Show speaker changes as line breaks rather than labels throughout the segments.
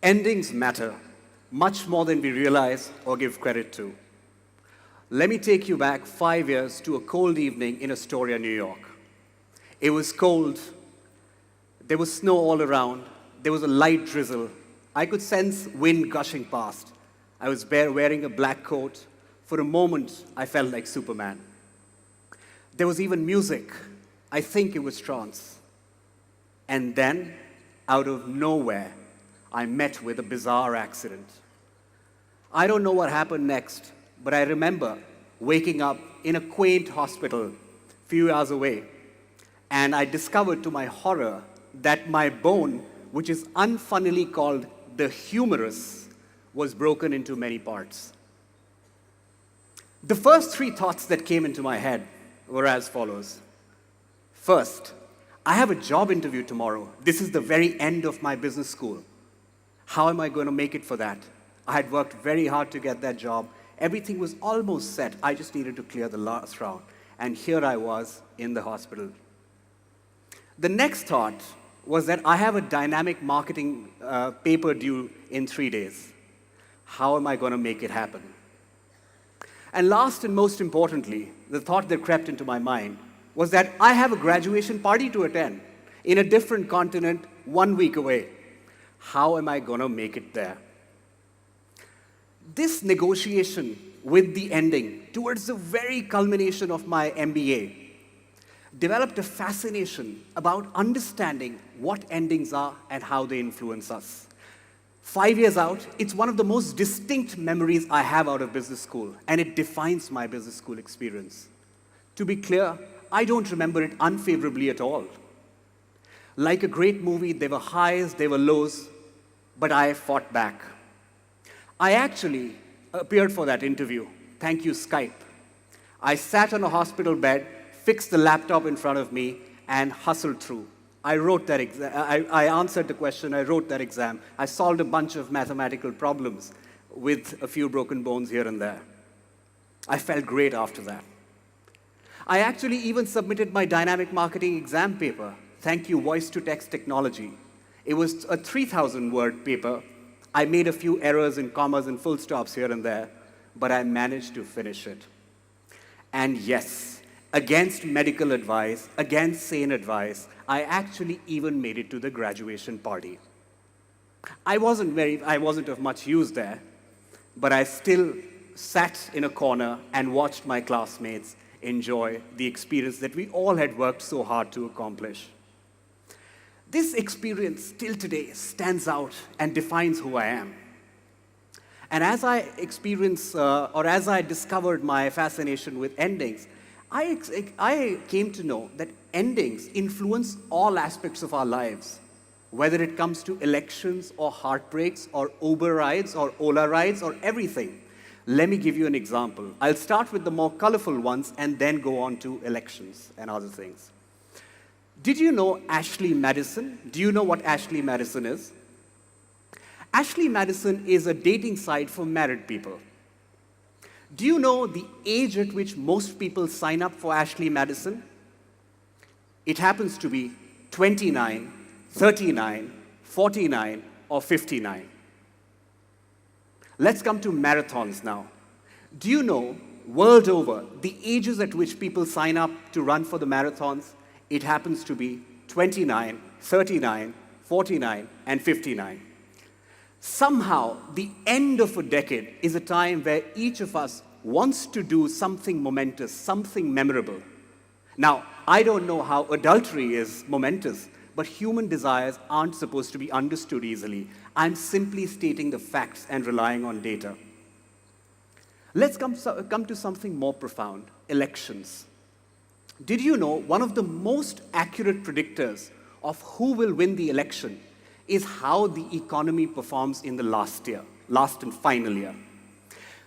Endings matter much more than we realize or give credit to. Let me take you back 5 years to a cold evening in Astoria, New York. It was cold. There was snow all around. There was a light drizzle. I could sense wind gushing past. I was wearing a black coat. For a moment, I felt like Superman. There was even music. I think it was trance. And then, out of nowhere, I met with a bizarre accident. I don't know what happened next, but I remember waking up in a quaint hospital a few hours away, and I discovered to my horror that my bone, which is unfunnily called the humerus, was broken into many parts. The first 3 thoughts that came into my head were as follows. First, I have a job interview tomorrow. This is the very end of my business school. How am I going to make it for that? I had worked very hard to get that job. Everything was almost set. I just needed to clear the last round. And here I was in the hospital. The next thought was that I have a dynamic marketing paper due in 3 days. How am I going to make it happen? And last and most importantly, the thought that crept into my mind was that I have a graduation party to attend in a different continent 1 week away. How am I going to make it there? This negotiation with the ending towards the very culmination of my MBA developed a fascination about understanding what endings are and how they influence us. 5 years out, it's one of the most distinct memories I have out of business school, and it defines my business school experience. To be clear, I don't remember it unfavorably at all. Like a great movie, there were highs, there were lows, but I fought back. I actually appeared for that interview. Thank you, Skype. I sat on a hospital bed, fixed the laptop in front of me, and hustled through. I wrote that exam. I answered the question. I wrote that exam. I solved a bunch of mathematical problems with a few broken bones here and there. I felt great after that. I actually even submitted my dynamic marketing exam paper. Thank you, voice-to-text technology. It was a 3,000-word paper. I made a few errors in commas and full stops here and there, but I managed to finish it. And yes, against medical advice, against sane advice, I actually even made it to the graduation party. I wasn't of much use there, but I still sat in a corner and watched my classmates enjoy the experience that we all had worked so hard to accomplish. This experience till today stands out and defines who I am. And as I as I discovered my fascination with endings, I came to know that endings influence all aspects of our lives, whether it comes to elections or heartbreaks or Uber rides or Ola rides or everything. Let me give you an example. I'll start with the more colorful ones and then go on to elections and other things. Did you know Ashley Madison? Do you know what Ashley Madison is? Ashley Madison is a dating site for married people. Do you know the age at which most people sign up for Ashley Madison? It happens to be 29, 39, 49, or 59. Let's come to marathons now. Do you know, world over, the ages at which people sign up to run for the marathons? It happens to be 29, 39, 49, and 59. Somehow, the end of a decade is a time where each of us wants to do something momentous, something memorable. Now, I don't know how adultery is momentous, but human desires aren't supposed to be understood easily. I'm simply stating the facts and relying on data. Let's come to something more profound, elections. Did you know one of the most accurate predictors of who will win the election is how the economy performs in the last and final year?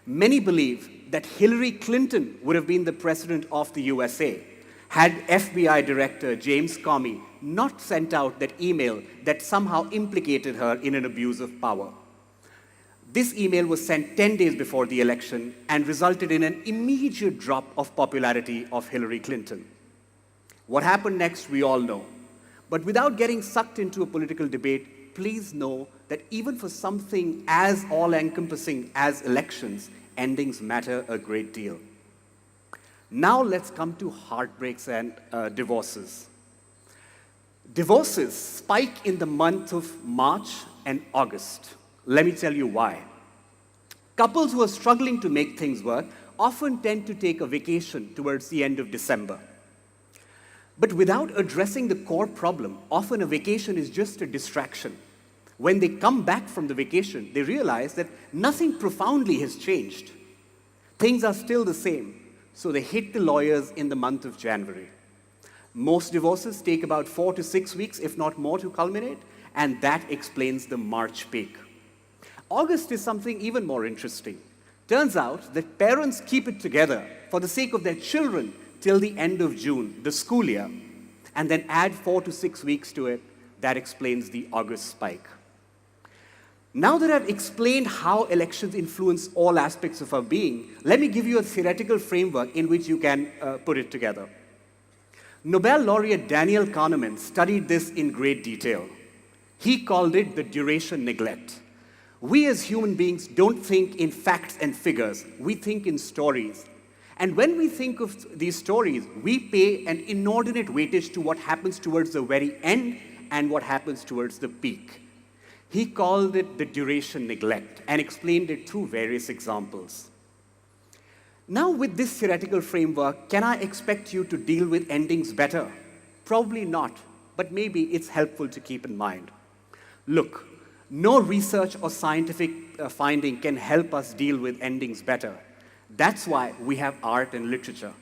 Many believe that Hillary Clinton would have been the president of the USA had FBI Director James Comey not sent out that email that somehow implicated her in an abuse of power. This email was sent 10 days before the election and resulted in an immediate drop of popularity of Hillary Clinton. What happened next, we all know. But without getting sucked into a political debate, please know that even for something as all-encompassing as elections, endings matter a great deal. Now let's come to heartbreaks and divorces. Divorces spike in the month of March and August. Let me tell you why. Couples who are struggling to make things work often tend to take a vacation towards the end of December. But without addressing the core problem, often a vacation is just a distraction. When they come back from the vacation, they realize that nothing profoundly has changed. Things are still the same, so they hit the lawyers in the month of January. Most divorces take about 4 to 6 weeks, if not more, to culminate, and that explains the March peak. August is something even more interesting. Turns out that parents keep it together for the sake of their children till the end of June, the school year, and then add 4 to 6 weeks to it. That explains the August spike. Now that I've explained how elections influence all aspects of our being, let me give you a theoretical framework in which you can put it together. Nobel laureate Daniel Kahneman studied this in great detail. He called it the duration neglect. We as human beings don't think in facts and figures, we think in stories. And when we think of these stories, we pay an inordinate weightage to what happens towards the very end and what happens towards the peak. He called it the duration neglect and explained it through various examples. Now, with this theoretical framework, can I expect you to deal with endings better? Probably not, but maybe it's helpful to keep in mind. Look, no research or scientific finding can help us deal with endings better. That's why we have art and literature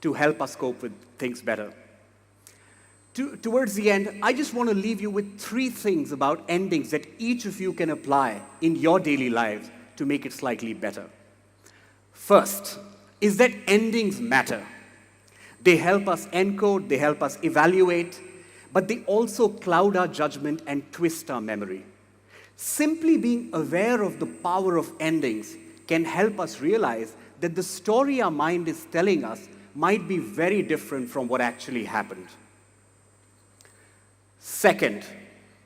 to help us cope with things better. Towards the end, I just want to leave you with 3 things about endings that each of you can apply in your daily lives to make it slightly better. First is that endings matter. They help us encode, they help us evaluate, but they also cloud our judgment and twist our memory. Simply being aware of the power of endings can help us realize that the story our mind is telling us might be very different from what actually happened. Second,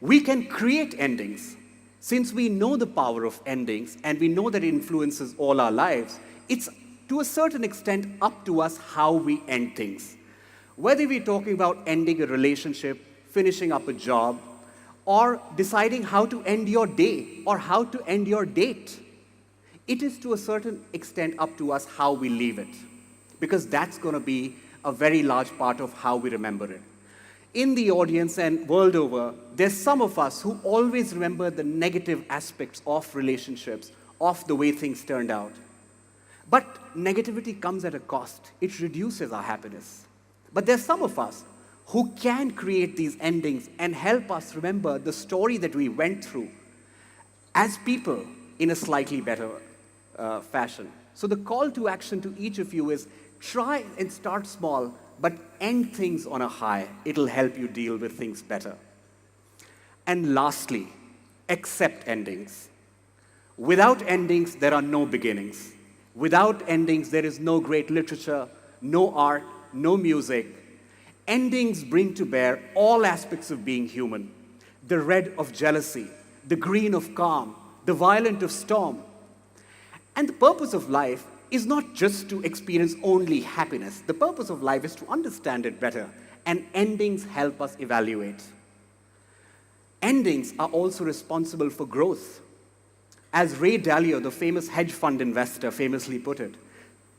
we can create endings. Since we know the power of endings and we know that it influences all our lives, it's to a certain extent up to us how we end things. Whether we're talking about ending a relationship, finishing up a job, or deciding how to end your day or how to end your date, it is to a certain extent up to us how we leave it, because that's going to be a very large part of how we remember it. In the audience and world over, there's some of us who always remember the negative aspects of relationships, of the way things turned out. But negativity comes at a cost. It reduces our happiness. But there's some of us who can create these endings and help us remember the story that we went through as people in a slightly better fashion. So the call to action to each of you is try and start small, but end things on a high. It'll help you deal with things better. And lastly, accept endings. Without endings, there are no beginnings. Without endings, there is no great literature, no art, no music. Endings bring to bear all aspects of being human. The red of jealousy, the green of calm, the violent of storm. And the purpose of life is not just to experience only happiness. The purpose of life is to understand it better, and endings help us evaluate. Endings are also responsible for growth. As Ray Dalio, the famous hedge fund investor, famously put it,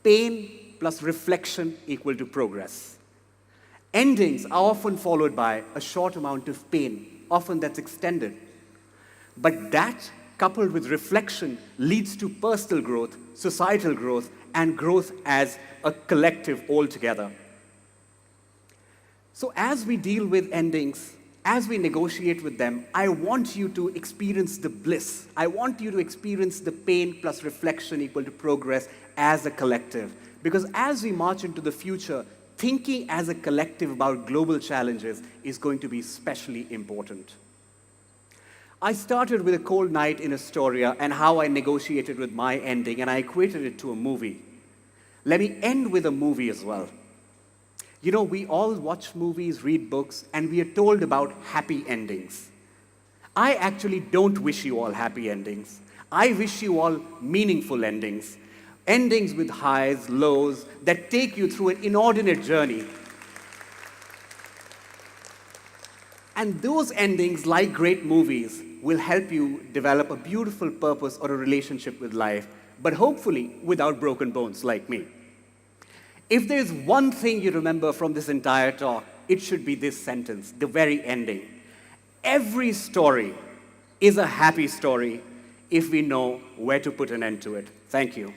pain plus reflection equal to progress. Endings are often followed by a short amount of pain, often that's extended. But that, coupled with reflection, leads to personal growth, societal growth, and growth as a collective altogether. So as we deal with endings, as we negotiate with them, I want you to experience the bliss. I want you to experience the pain plus reflection equal to progress as a collective. Because as we march into the future, thinking as a collective about global challenges is going to be especially important. I started with a cold night in Astoria and how I negotiated with my ending, and I equated it to a movie. Let me end with a movie as well. You know, we all watch movies, read books, and we are told about happy endings. I actually don't wish you all happy endings. I wish you all meaningful endings. Endings with highs, lows, that take you through an inordinate journey. And those endings, like great movies, will help you develop a beautiful purpose or a relationship with life, but hopefully without broken bones like me. If there's one thing you remember from this entire talk, it should be this sentence, the very ending. Every story is a happy story if we know where to put an end to it. Thank you.